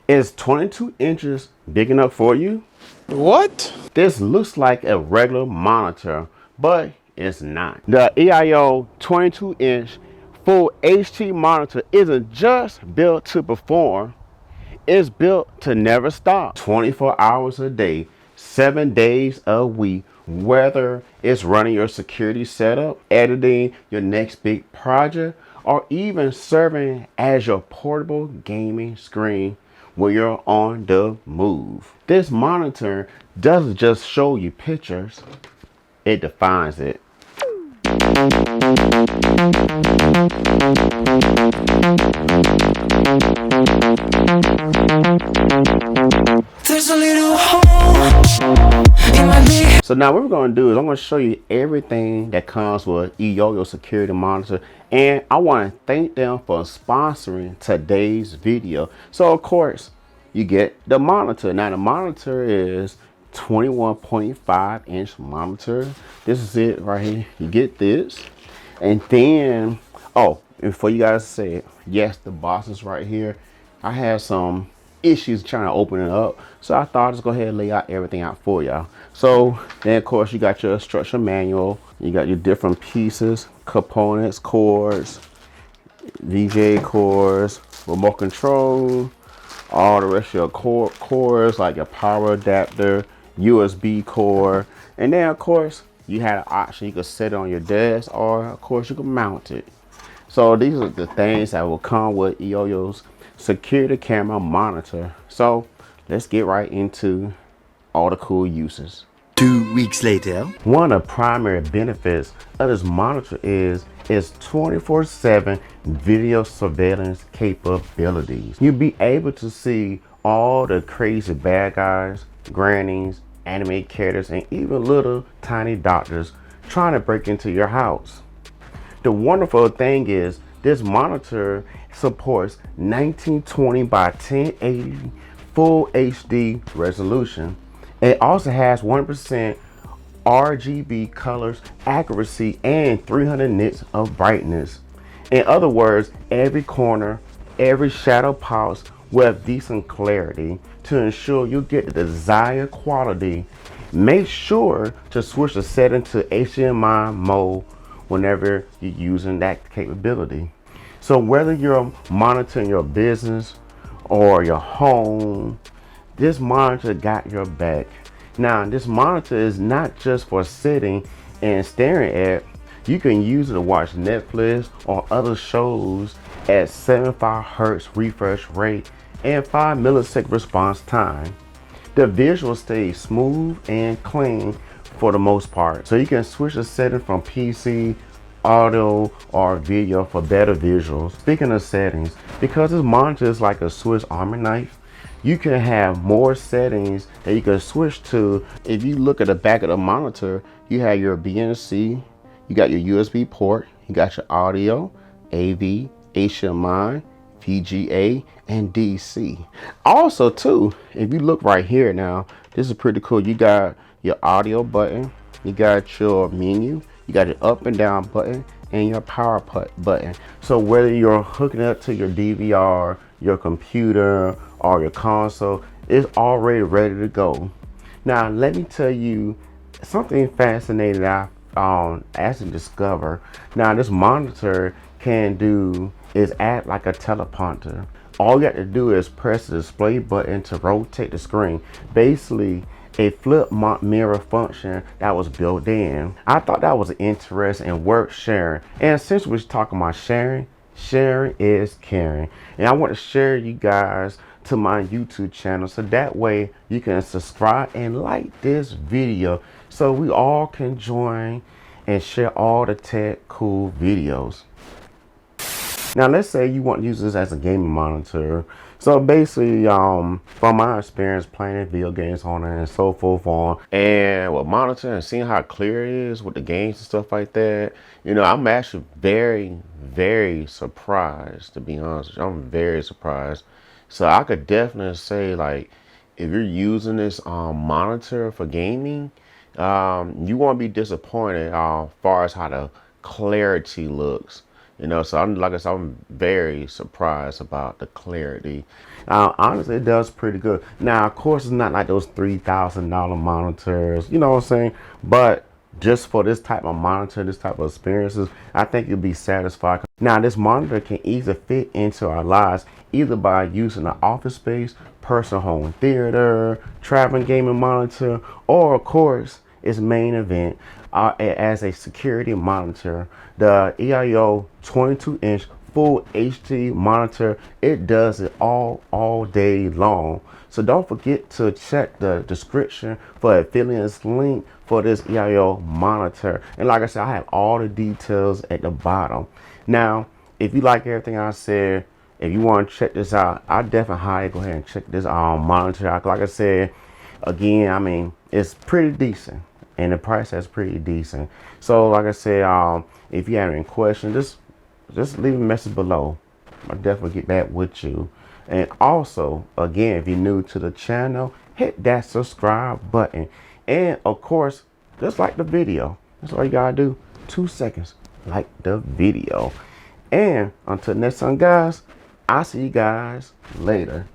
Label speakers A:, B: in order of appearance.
A: Is 22 inches big enough for you?
B: What?
A: This looks like a regular monitor, but it's not. The Eyoyo 22-inch full HD monitor isn't just built to perform, it's built to never stop. 24 hours a day, 7 days a week, whether it's running your security setup, editing your next big project, or even serving as your portable gaming screen when you're on the move. This monitor doesn't just show you pictures, it defines it.
C: There's a little hole in my big.
A: So now what we're going to do is I'm going to show you everything that comes with Eyoyo security monitor, and I want to thank them for sponsoring today's video. So of course you get the monitor. Now the monitor is 21.5 inch monitor. This is it right here. You get this, and then before you guys say it, yes, the box is right here. I had some issues trying to open it up, so I thought I'd just go ahead and lay out everything out for y'all. So then of course you got your instruction manual, you got your different pieces, components, cords, VGA cords, remote control, all the rest of your cords like your power adapter, USB cord, and then of course you had an option, you could set it on your desk, or of course you could mount it. So these are the things that will come with Eyoyo's security camera monitor. So let's get right into all the cool uses.
D: 2 weeks later.
A: One of the primary benefits of this monitor is its 24/7 video surveillance capabilities. You'll be able to see all the crazy bad guys, grannies, anime characters, and even little tiny doctors trying to break into your house. The wonderful thing is this monitor supports 1920 by 1080 full HD resolution. It also has 100% RGB colors accuracy and 300 nits of brightness. In other words, every corner, every shadow pops with decent clarity to ensure you get the desired quality. Make sure to switch the setting to HDMI mode whenever you're using that capability. So whether you're monitoring your business or your home, this monitor got your back. Now this monitor is not just for sitting and staring at. You can use it to watch Netflix or other shows at 75 Hz refresh rate and 5 millisecond response time. The visuals stay smooth and clean for the most part. So you can switch the setting from PC, audio, or video for better visuals. Speaking of settings, because this monitor is like a Swiss Army knife, you can have more settings that you can switch to. If you look at the back of the monitor, you have your BNC, you got your USB port, you got your audio, AV, HDMI, VGA, and DC. Also too, if you look right here now, this is pretty cool. You got your audio button, you got your menu, you got your up and down button, and your power button. So whether you're hooking up to your DVR, your computer, or your console, it's already ready to go. Now let me tell you something fascinating that I actually discovered. Now this monitor can do is act like a teleprompter. All you have to do is press the display button to rotate the screen. Basically a flip mirror function that was built in. I thought that was interesting and worth sharing. And since we're talking about sharing is caring. And I want to share you guys to my YouTube channel, so that way you can subscribe and like this video so we all can join and share all the tech cool videos. Now let's say you want to use this as a gaming monitor. So basically, from my experience playing video games on it and so forth on, and with monitor and seeing how clear it is with the games and stuff like that, you know, I'm actually very, very surprised, to be honest with you. I'm very surprised. So I could definitely say, like, if you're using this monitor for gaming, you won't be disappointed as far as how the clarity looks. You know, so I'm like I said, I'm very surprised about the clarity. Honestly, it does pretty good. Now, of course, it's not like those $3,000 monitors. You know what I'm saying? But just for this type of monitor, this type of experiences, I think you'll be satisfied. Now, this monitor can easily fit into our lives either by using an office space, personal home theater, traveling gaming monitor, or of course, its main event as a security monitor. The Eyoyo 22-inch full HD monitor, it does it all day long. So don't forget to check the description for affiliates link for this Eyoyo monitor. And like I said, I have all the details at the bottom. Now, if you like everything I said, if you want to check this out, I definitely highly go ahead and check this monitor out. Like I said, again, I mean, it's pretty decent and the price is pretty decent. So like I said, if you have any questions, just leave a message below. I'll definitely get back with you. And also, again, if you're new to the channel, hit that subscribe button. And of course, just like the video. That's all you gotta do. 2 seconds, like the video. And until next time, guys, I'll see you guys later.